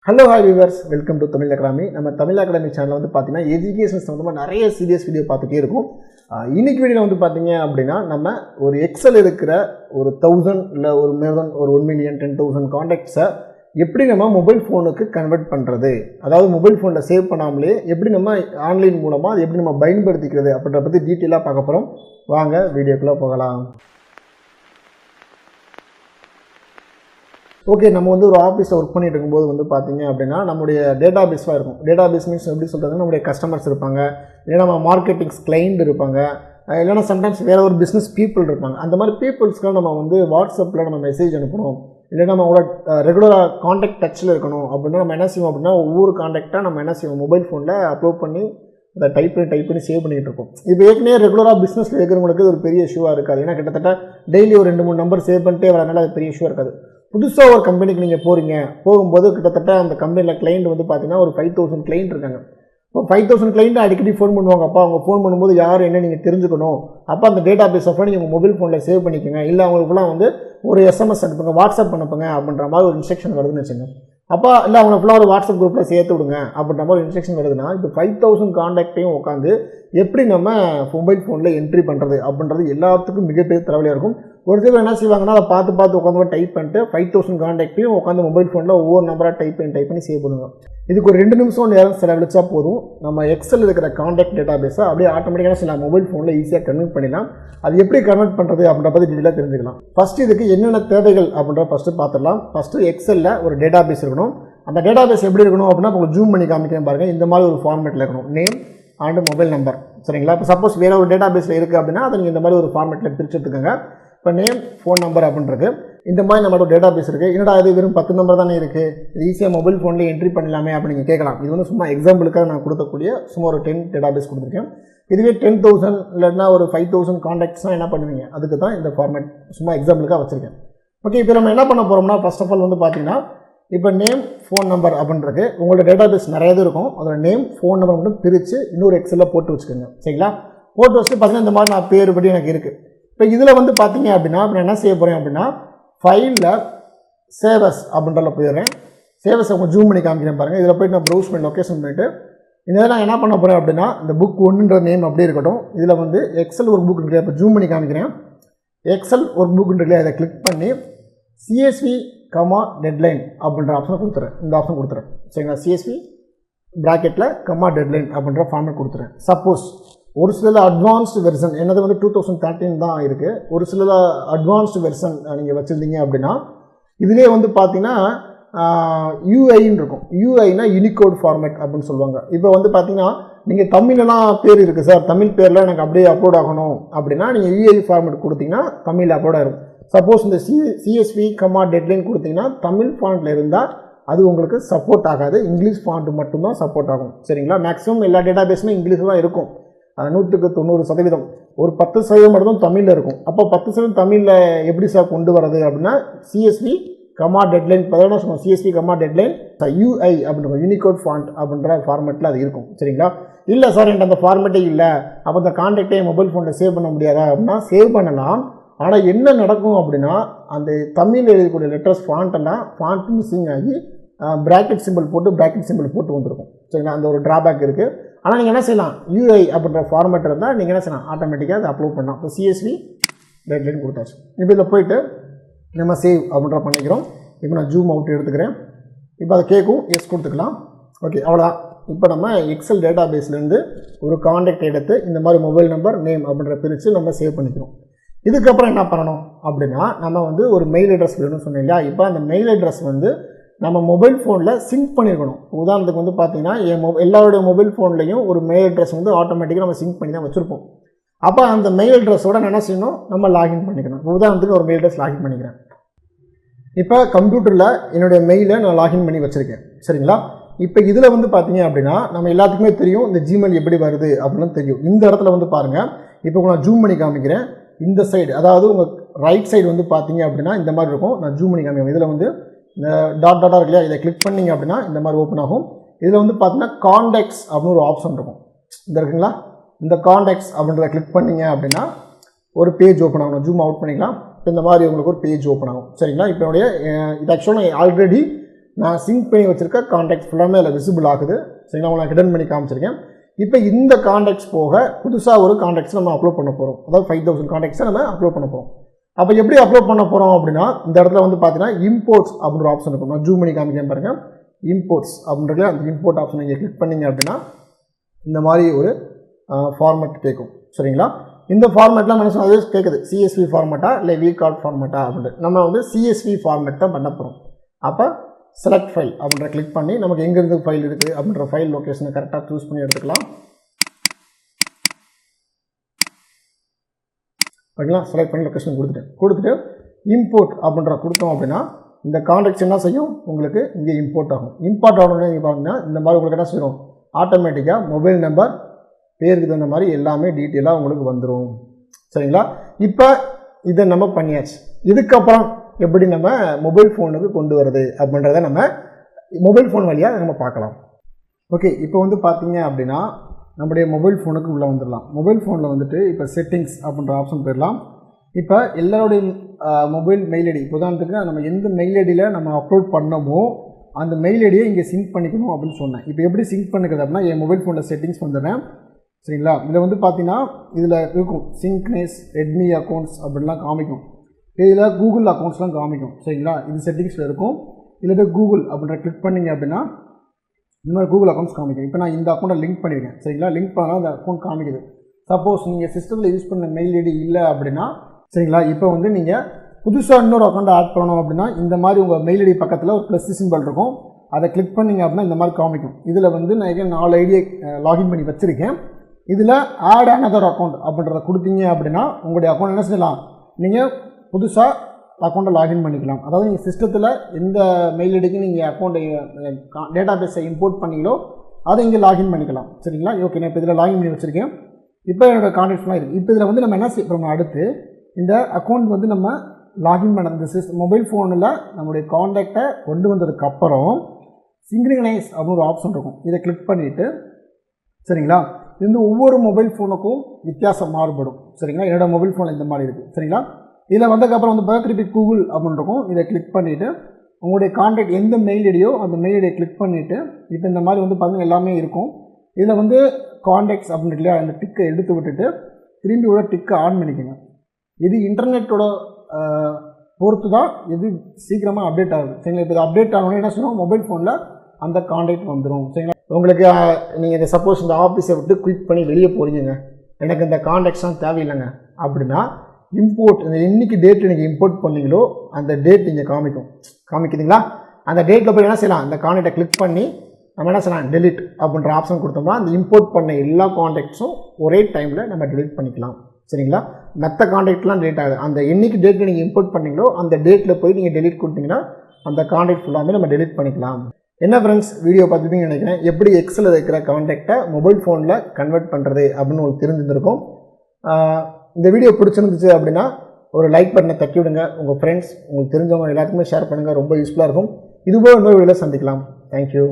Hello hi viewers, welcome to Tamil academy. நம்ம Tamil academy சேனலில் வந்து பார்த்தீங்கன்னா எஜுகேஷன் சம்மந்தமாக நிறைய சீரியஸ் வீடியோ பார்த்துட்டே இருக்கும். இன்னைக்கு வீடியோவில் வந்து பார்த்தீங்க அப்படின்னா நம்ம ஒரு எக்ஸல் இருக்கிற ஒரு 1000 இல்லை ஒரு மேதன் ஒரு 1 மில்லியன் 10,000 காண்டாக்ட்ஸை எப்படி நம்ம மொபைல் ஃபோனுக்கு கன்வெர்ட் பண்ணுறது, அதாவது மொபைல் ஃபோனில் சேவ் பண்ணாமலே எப்படி நம்ம ஆன்லைன் மூலமாக அதை எப்படி நம்ம பயன்படுத்திக்கிறது அப்படின்ற பற்றி டீட்டெயிலாக பார்க்க போகிறோம். வாங்க வீடியோக்குள்ளே போகலாம். ஓகே, நம்ம வந்து ஒரு ஆஃபீஸில் ஒர்க் பண்ணிட்டு இருக்கும்போது வந்து பார்த்தீங்க அப்படின்னா நம்முடைய டேட்டா பேஸாக இருக்கும். டேட்டா பேஸ் மீன்ஸ் எப்படி சொல்கிறதுன்னா நம்முடைய கஸ்டமர்ஸ் இருப்பாங்க, இல்லைனா நம்ம மார்க்கெட்டிங்ஸ் கிளைண்ட் இருப்பாங்க, இல்லைனா சம்டைம்ஸ் வேறு ஒரு பிஸ்னஸ் பீப்புள் இருப்பாங்க. அந்த மாதிரி பீப்புள்ஸ்க்கு நம்ம வந்து வாட்ஸ்அப்பில் நம்ம மெசேஜ் அனுப்பணும், இல்லைனா நம்ம கூட ரெகுலராக காண்டாக்ட் டச்சில் இருக்கணும் அப்படின்னா நம்ம என்ன செய்வோம் அப்படின்னா ஒவ்வொரு காண்டாக்டாக நம்ம என்ன செய்வோம் மொபைல் ஃபோனில் அப்லோட் பண்ணி அதை டைப் பண்ணி சேவ் பண்ணிகிட்டு இருக்கோம். இப்போ ஏற்கனவே ரெகுலராக பிஸ்னஸில் இருக்கிறவங்களுக்கு ஒரு பெரிய இஷ்யூவாக இருக்காது. ஏன்னா கிட்டத்தட்ட டெய்லி ஒரு 2-3 நம்பர் சேவ் பண்ணிட்டே வரனால அது பெரிய இஷ்யூவாக இருக்காது. புதுசாக ஒரு கம்பெனிக்கு நீங்கள் போகும்போது கிட்டத்தட்ட அந்த கம்பெனியில் கிளைண்ட் வந்து பார்த்தீங்கன்னா ஒரு 5000 கிளைண்ட் இருக்காங்க. இப்போ 5000 கிளைண்ட் அடிக்கடி ஃபோன் பண்ணுவாங்க. அப்போ அவங்க ஃபோன் பண்ணும்போது யார் என்ன நீங்கள் தெரிஞ்சுக்கணும். அப்போ அந்த டேட்டா பேஸ் ஆஃப் நீங்கள் உங்கள் மொபைல் ஃபோனில் சேவ் பண்ணிக்கோங்க, இல்லை அவங்களுக்குலாம் வந்து ஒரு எஸ்எம்எஸ் அனுப்புங்க, வாட்ஸ்அப் அனுப்புங்க அப்படின்ற மாதிரி ஒரு இன்ஸ்ட்ரக்ஷன் வருதுன்னு வச்சுங்க. அப்போ இல்லை அவங்க ஃபுல்லாக ஒரு வாட்ஸ்அப் குரூப்பில் சேர்த்து விடுங்க அப்படின்ற மாதிரி ஒரு இன்ஸ்ட்ரக்ஷன் வருதுன்னா இப்போ 5000 காண்டாக்டையும் உட்காந்து எப்படி நம்ம மொபைல் ஃபோனில் என்ட்ரி பண்ணுறது அப்படின்றது எல்லாத்துக்கும் மிகப்பெரிய தலைவலியாக இருக்கும். ஒரு சிலர் என்ன செய்வாங்கன்னா அதை பார்த்து உட்காந்து டைப் பண்ணிட்டு 5000 காண்டாக்டையும் உட்காந்து மொபைல் ஃபோனில் ஒவ்வொரு நம்பராக டைப் பண்ணி சேவ் பண்ணுவோம். இதுக்கு ஒரு 2 நிமிஷம் நேரம் செலவழிச்சா போதும். நம்ம எக்ஸல் இருக்கிற காண்டாக்ட் டேட்டா பேஸை அப்படியே ஆட்டோமேட்டிக்காக சில மொபைல் ஃபோனில் ஈஸியாக கன்வெர்ட் பண்ணிடலாம். அது எப்படி கன்வெர்ட் பண்ணுறது அப்படின்ற பற்றி டீட்டெயிலாக தெரிஞ்சுக்கலாம். ஃபஸ்ட்டு இதுக்கு என்னென்ன தேவைகள் அப்படின்ற ஃபஸ்ட்டு பார்த்துடலாம். ஃபஸ்ட்டு எக்ஸலில் ஒரு டேட்டா பேஸ் இருக்கணும். அந்த டேட்டா பேஸ் எப்படி இருக்கணும் அப்படின்னா உங்களுக்கு ஜூம் பண்ணி காமிக்கிறேன் பாருங்கள். இந்த மாதிரி ஒரு ஃபார்மேட்டில் இருக்கணும், நேம் அண்ட் மொபைல் நம்பர். சரிங்களா? இப்போ சப்போஸ் வேறு ஒரு டேட்டா பேஸில் இருக்குது அப்படின்னா அதை நீங்கள் இந்த மாதிரி ஒரு ஃபார்மேட்டில் பிரித்து எடுத்துக்கோங்க. இப்போ நேம், ஃபோன் நம்பர் அப்படின்றது இந்த மாதிரி நம்மளோட டேட்டா பேஸ் இருக்குது. என்னடா இது வெறும் 10 நம்பர் தானே இருக்குது, இது ஈஸியாக மொபைல் ஃபோன்லேயே என்ட்ரி பண்ணலாமே அப்படின்னு நீங்கள் கேட்கலாம். இது வந்து சும்மா எக்ஸாம்பிளுக்காக நான் கொடுக்கக்கூடிய சும்மா ஒரு 10 டேட்டா பேஸ் கொடுத்துருக்கேன். இதுவே 10,000 இல்லைன்னா ஒரு 5000 காண்டாக்ட்ஸ்னால் என்ன பண்ணுவீங்க, அதுக்கு தான் இந்த ஃபார்மேட் சும்மா எக்ஸாம்பிளுக்காக வச்சுருக்கேன். ஓகே, இப்போ நம்ம என்ன பண்ண போகிறோம்னா ஃபர்ஸ்ட் ஆஃப் ஆல் வந்து பார்த்தீங்கன்னா இப்போ நேம், ஃபோன் நம்பர் அப்படின்றது உங்களோட டேட்டா பேஸ் நிறைய இது இருக்கும். அதோட நேம், ஃபோன் நம்பர் மட்டும் பிரித்து இன்னொரு எக்ஸலில் போட்டு வச்சுக்கோங்க. சரிங்களா? போட்டு வச்சுட்டு பார்த்தீங்கன்னா இந்த மாதிரி நான் பேர் படி எனக்கு இருக்குது. இப்போ இதில் வந்து பார்த்தீங்க அப்படின்னா நான் என்ன செய்ய போகிறேன் அப்படின்னா ஃபைலில் சேவஸ் அப்படின்றல போயிடுறேன். சேவஸை கொஞ்சம் ஜூம் பண்ணி காமிக்கிறேன் பாருங்கள். இதில் போய்ட்டு நான் ப்ரௌஸ் பண்ணி லொக்கேஷன் பண்ணிவிட்டு இதில் நான் என்ன பண்ண போகிறேன் அப்படின்னா இந்த புக் 1ன்ற நேம் அப்படியே இருக்கட்டும். இதில் வந்து எக்ஸல் ஒரு புக் இருக்கு, இப்போ ஜூம் பண்ணி காமிக்கிறேன். எக்ஸல் ஒரு புக் இருக்கு, அதை கிளிக் பண்ணி சிஎஸ்வி டெட்லைன் அப்படின்ற ஆப்ஷனை கொடுத்துறேன். இந்த ஆப்ஷன் கொடுத்துறேன். சரிங்களா? சிஎஸ்வி ப்ராக்கெட்டில் டெட்லைன் அப்படின்ற ஃபார்மேட் கொடுத்துறேன். சப்போஸ் ஒரு சில அட்வான்ஸ்டு வெர்ஷன் என்னது வந்து 2013 தான் இருக்குது. ஒரு சில அட்வான்ஸ்டு வெர்ஷன் நீங்கள் வச்சுருந்தீங்க அப்படின்னா இதிலே வந்து பார்த்தீங்கன்னா யூஐன்னு இருக்கும். யூஐனா யூனிகோட் ஃபார்மேட் அப்படின்னு சொல்லுவாங்க. இப்போ வந்து பார்த்தீங்கன்னா நீங்கள் தமிழ்லாம் பேர் இருக்குது சார், தமிழ் பேரில் எனக்கு அப்படியே அப்லோட் ஆகணும் அப்படின்னா நீங்கள் யூஐ ஃபார்மேட் கொடுத்தீங்கன்னா தமிழில் அப்லோட் ஆகிடும். சப்போஸ் இந்த சிஎஸ்வி டெட்லைன் கொடுத்தீங்கன்னா தமிழ் ஃபாண்ட்டில் இருந்தால் அது உங்களுக்கு சப்போர்ட் ஆகாது, இங்கிலீஷ் ஃபாண்ட் மட்டும்தான் சப்போர்ட் ஆகும். சரிங்களா? மேக்ஸிமம் எல்லா டேட்டா பேஸுமே இங்கிலீஷில் தான் இருக்கும். 100% ஒரு 10% மட்டும் தமிழில் இருக்கும். அப்போ 10% தமிழில் எப்படி சார் கொண்டு வரது அப்படின்னா சிஎஸ்வி டெட்லைன் பதிலாக சொல்லுவோம். சிஎஸ்வி டெட்லைன் யூஐ அப்படின்னு யூனிகோட் ஃபாண்ட் அப்படின்ற ஃபார்மேட்டில் அது இருக்கும். சரிங்களா? இல்லை சார் என்கிட்ட அந்த ஃபார்மேட்டே இல்லை, அப்போ அந்த கான்டாக்டே மொபைல் ஃபோனில் சேவ் பண்ண முடியாதா அப்படின்னா சேவ் பண்ணலாம். ஆனால் என்ன நடக்கும் அப்படின்னா அந்த தமிழில் எழுதக்கூடிய லெட்டர்ஸ் ஃபாண்ட் மிஸ்ஸிங் ஆகி பிராக்கெட் சிம்பிள் போட்டு வந்துருக்கும். சரிங்களா? அந்த ஒரு ட்ராபேக் இருக்குது. ஆனால் நீங்கள் என்ன செய்யலாம், யூஐ அப்படின்ற ஃபார்மேட் இருந்தால் நீங்கள் என்ன செய்யலாம், ஆட்டோமேட்டிக்காக அதை அப்லோட் பண்ணலாம். இப்போ சிஎஸ்வி டெட்லைன் கொடுத்தாச்சு. இப்போ இதில் போய்ட்டு நம்ம சேவ் அப்படின்ற பண்ணிக்கிறோம். இப்போ நான் ஜூம் அவுட் எடுத்துக்கிறேன். இப்போ அதை கேட்கும், எஸ் கொடுத்துக்கலாம். ஓகே, அவ்வளோதான். இப்போ நம்ம எக்ஸல் டேட்டா பேஸ்லேருந்து ஒரு காண்டாக்ட் எடுத்து இந்த மாதிரி மொபைல் நம்பர், நேம் அப்படின்ற பிரித்து நம்ம சேவ் பண்ணிக்கிறோம். இதுக்கப்புறம் என்ன பண்ணணும் அப்படின்னா நம்ம வந்து ஒரு மெயில் அட்ரஸ் வேணும்னு சொன்னோம் இல்லையா? இப்போ அந்த மெயில் அட்ரஸ் வந்து நம்ம மொபைல் ஃபோனில் சிங்க் பண்ணியிருக்கணும். உதாரணத்துக்கு வந்து பார்த்தீங்கன்னா எல்லாருடைய மொபைல் ஃபோன்லேயும் ஒரு மெயில் அட்ரஸ் வந்து ஆட்டோமேட்டிக்காக நம்ம சிங்க் பண்ணி தான் வச்சுருப்போம். அப்போ அந்த மெயில் அட்ரஸோட என்ன செய்யணும், நம்ம லாகின் பண்ணிக்கணும். உதாரணத்துக்கு ஒரு மெயில் அட்ரஸ் லாகின் பண்ணிக்கிறேன். இப்போ கம்ப்யூட்டரில் என்னுடைய மெயிலை நான் லாகின் பண்ணி வச்சுருக்கேன். சரிங்களா? இப்போ இதில் வந்து பார்த்தீங்க அப்படின்னா நம்ம எல்லாத்துக்குமே தெரியும் இந்த ஜிமெயில் எப்படி வருது அப்படின்னு தெரியும். இந்த இடத்துல வந்து பாருங்கள், இப்போ நான் ஜூம் பண்ணி காமிக்கிறேன். இந்த சைடு அதாவது உங்கள் ரைட் சைடு வந்து பார்த்தீங்க அப்படின்னா இந்த மாதிரி இருக்கும். நான் ஜூம் பண்ணி காமிக்கிறேன். இதில் வந்து இந்த டாட்டாக இருக்கு இல்லையா, இதை கிளிக் பண்ணிங்க அப்படின்னா இந்த மாதிரி ஓப்பன் ஆகும். இதில் வந்து பார்த்தீங்கன்னா காண்டாக்ட்ஸ் அப்படின்னு ஒரு ஆப்ஷன் இருக்கும். இந்த இருக்குங்களா, இந்த காண்டாக்ட்ஸ் அப்படின்றத கிளிக் பண்ணிங்க அப்படின்னா ஒரு பேஜ் ஓப்பன் ஆகும். ஜூம் அவுட் பண்ணிக்கலாம். இப்போ இந்த மாதிரி உங்களுக்கு ஒரு பேஜ் ஓப்பன் ஆகும். சரிங்களா? இப்போ என்னுடைய இது ஆக்சுவலாக ஆல்ரெடி நான் சிங்க் பண்ணி வச்சுருக்க காண்டாக்ட்ஸ் ஃபுல்லாமே அதில் விசிபிள் ஆகுது. சரிங்களா, உங்களுக்கு ஹிடன் பண்ணி காமிச்சிருக்கேன். இப்போ இந்த காண்டாக்ட்ஸ் போக புதுசாக ஒரு காண்டாக்ட்ஸ் நம்ம அப்லோட் பண்ண போகிறோம். அதாவது 5000 காண்டாக்ட்ஸை நம்ம அப்லோட் பண்ண போகிறோம். அப்போ எப்படி அப்லோட் பண்ண போகிறோம் அப்படின்னா, இந்த இடத்துல வந்து பார்த்தீங்கன்னா இம்போர்ட்ஸ் அப்படின்ற ஆப்ஷன் இருக்கும். நான் ஜூம் பண்ணி காமிக்கிறேன் பாருங்கள். இம்போர்ட்ஸ் அப்படின்றது அந்த இம்போர்ட் ஆப்ஷன் நீங்கள் கிளிக் பண்ணிங்க அப்படின்னா இந்த மாதிரி ஒரு ஃபார்மேட் கேட்கும். சரிங்களா, இந்த ஃபார்மேட்லாம் என்ன சொன்னது கேட்குது, CSV ஃபார்மேட்டா இல்லை VCARD ஃபார்மேட்டா அப்படின்ட்டு. நம்ம வந்து CSV ஃபார்மேட் தான் பண்ண போகிறோம். அப்போ செலக்ட் ஃபைல் அப்படின்ற கிளிக் பண்ணி நமக்கு எங்கேருந்து ஃபைல் இருக்குது அப்படின்ற ஃபைல் லொக்கேஷனை கரெக்டாக சூஸ் பண்ணி எடுத்துக்கலாம். ஓகேங்களா, செலக்ட் பண்ணி லொக்கேஷன் கொடுத்துட்டு இம்போர்ட் அப்படின்ற கொடுத்தோம் அப்படின்னா இந்த காண்டாக்ட்ஸ் என்ன செய்யும், உங்களுக்கு இங்கே இம்போர்ட் ஆகும். இம்போர்ட் ஆகணும்னு நீங்கள் பார்த்தீங்கன்னா இந்த மாதிரி உங்களுக்கு என்ன செய்யும், ஆட்டோமேட்டிக்காக மொபைல் நம்பர் பேருக்கு தகுந்த மாதிரி எல்லாமே டீட்டெயிலாக உங்களுக்கு வந்துடும். சரிங்களா, இப்போ இதை நம்ம பண்ணியாச்சு. இதுக்கப்புறம் எப்படி நம்ம மொபைல் ஃபோனுக்கு கொண்டு வருது அப்படின்றத நம்ம மொபைல் ஃபோன் வழியாக நம்ம பார்க்கலாம். ஓகே, இப்போ வந்து பார்த்தீங்க அப்படின்னா நம்முடைய மொபைல் ஃபோனுக்கு உள்ளே வந்துடலாம். மொபைல் ஃபோனில் வந்துட்டு இப்போ செட்டிங்ஸ் அப்படின்ற ஆப்ஷன் போயிடலாம். இப்போ எல்லாருடைய மொபைல் மெயில் ஐடி, உதாரணத்துக்கு நம்ம எந்த மெயில் ஐடியில் நம்ம அப்லோட் பண்ணமோ அந்த மெயில் ஐடியை இங்கே சிங்க் பண்ணிக்கணும் அப்படின்னு சொன்னேன். இப்போ எப்படி சிங்க் பண்ணிக்கிறது அப்படின்னா என் மொபைல் ஃபோனில் செட்டிங்ஸ் வந்துடுறேன். சரிங்களா, இதில் வந்து பார்த்தீங்கன்னா இதில் இருக்கும் சிங்க்னேஸ், ரெட்மி அக்கௌண்ட்ஸ் அப்படின்லாம் காமிக்கும். இதில் கூகுள் அக்கௌண்ட்ஸ்லாம் காமிக்கும். சரிங்களா, இது செட்டிங்ஸில் இருக்கும். இதில் போய் கூகுள் அப்படின்ற கிளிக் பண்ணிங்க அப்படின்னா இந்த மாதிரி கூகுள் அக்கௌண்ட்ஸ் காமிக்கும். இப்போ நான் இந்த அக்கௌண்ட்டை லிங்க் பண்ணியிருக்கேன். சரிங்களா, லிங்க் பண்ணால் அந்த அக்கௌண்ட் காமிக்குது. சப்போஸ் நீங்கள் சிஸ்டத்தில் யூஸ் பண்ண மெயில் ஐடி இல்லை அப்படின்னா, சரிங்களா, இப்போ வந்து நீங்கள் புதுசாக இன்னொரு அக்கௌண்ட்டை ஆட் பண்ணணும் அப்படின்னா இந்த மாதிரி உங்கள் மெயில் ஐடி பக்கத்தில் ஒரு ப்ளஸ் சிம்பிள் இருக்கும். அதை கிளிக் பண்ணிங்க அப்படின்னா இந்த மாதிரி காமிக்கும். இதில் வந்து நான் 4 ஐடியை லாகின் பண்ணி வச்சுருக்கேன். இதில் ஆட் அனதர் அக்கௌண்ட் அப்படின்றத கொடுத்தீங்க அப்படின்னா உங்களுடைய அக்கௌண்ட் என்ன செய்யலாம், நீங்கள் புதுசாக அக்கௌண்ட்டை லாகின் பண்ணிக்கலாம். அதாவது நீங்கள் சிஸ்டத்தில் எந்த மெயில் ஐடிக்கு நீங்கள் அக்கௌண்ட்டை டேட்டா பேஸை இம்போர்ட் பண்ணீங்களோ அதை இங்கே லாகின் பண்ணிக்கலாம். சரிங்களா, ஓகே, நான் இப்போ இதில் லாகின் பண்ணி வச்சுருக்கேன். இப்போ என்னோடய கான்டாக்ட்ஸ்லாம் இருக்குது. இப்போ இதில் வந்து நம்ம என்ன செய்யறோம், அடுத்து இந்த அக்கௌண்ட் வந்து நம்ம லாகின் பண்ண இந்த மொபைல் ஃபோனில் நம்முடைய காண்டாக்டை கொண்டு வந்ததுக்கப்புறம் சிங்க்ரனைஸ் அப்படின்னு ஒரு ஆப்ஷன் இருக்கும். இதை கிளிக் பண்ணிவிட்டு, சரிங்களா, இது வந்து ஒவ்வொரு மொபைல் ஃபோனுக்கும் வித்தியாசம் மாறுபடும். சரிங்களா, என்னோடய மொபைல் ஃபோனில் இந்த மாதிரி இருக்குது. சரிங்களா, இதில் வந்ததுக்கப்புறம் வந்து திருப்பி கூகுள் அப்படின்னு இருக்கும். இதை கிளிக் பண்ணிவிட்டு உங்களுடைய காண்டாக்ட் எந்த மெயில் ஐடியோ அந்த மெயில் ஐடியை கிளிக் பண்ணிவிட்டு இப்போ இந்த மாதிரி வந்து பார்த்தீங்கன்னா எல்லாமே இருக்கும். இதில் வந்து காண்டாக்ட்ஸ் அப்படின்னு இல்லையா, அந்த டிக்கை எடுத்து விட்டுட்டு திரும்பி உள்ள டிக்கை ஆன் பண்ணிக்கோங்க. இது இன்டர்நெட்டோட பொறுத்து தான் இது சீக்கிரமாக அப்டேட் ஆகுது. சரிங்களா, இப்போ இது அப்டேட் ஆகணும்னு என்ன சொல்லுவோம், மொபைல் ஃபோனில் அந்த காண்டாக்ட் வந்துடும். சரிங்களா, உங்களுக்கு நீங்கள் இதை சப்போஸ் இந்த ஆஃபீஸை விட்டு குயிட் பண்ணி வெளியே போகிறீங்க, எனக்கு இந்த காண்டாக்ட்ஸ்லாம் தேவையில்லைங்க அப்படின்னா இம்போர்ட் என்னைக்கு டேட் நீங்கள் இம்போர்ட் பண்ணீங்களோ அந்த டேட் நீங்கள் காமிக்குதுங்களா, அந்த டேட்டில் போய் என்ன செய்யலாம், அந்த காண்டாக்டை கிளிக் பண்ணி நம்ம என்ன செய்யலாம், டெலிட் அப்படின்ற ஆப்ஷன் கொடுத்தோம்னா அந்த இம்போர்ட் பண்ண எல்லா காண்டாக்ட்ஸும் ஒரே டைமில் நம்ம டெலிட் பண்ணிக்கலாம். சரிங்களா, மற்ற காண்டாக்ட்லாம் டெலிட் ஆகுது. அந்த என்னைக்கு டேட்டில் நீங்கள் இம்போர்ட் பண்ணீங்களோ அந்த டேட்டில் போய் நீங்கள் டெலிட் கொடுத்தீங்கன்னா அந்த காண்டாக்ட் ஃபுல்லாமே நம்ம டெலிட் பண்ணிக்கலாம். என்ன ஃப்ரெண்ட்ஸ், வீடியோ பார்த்துப்பீங்கன்னு நினைக்கிறேன். எப்படி எக்ஸலில் இருக்கிற காண்டாக்டை மொபைல் ஃபோனில் கன்வெர்ட் பண்ணுறது அப்படின்னு உங்களுக்கு தெரிஞ்சிருக்கும். இந்த வீடியோ பிடிச்சிருந்துச்சு அப்படின்னா ஒரு லைக் பட்டனை தட்டி விடுங்க. உங்கள் ஃப்ரெண்ட்ஸ் உங்களுக்கு தெரிஞ்சவங்க எல்லாத்துக்குமே ஷேர் பண்ணுங்கள். ரொம்ப யூஸ்ஃபுல்லாக இருக்கும். இதுபோல் இன்னொரு வீடியோவில் சந்திக்கலாம். தேங்க்யூ.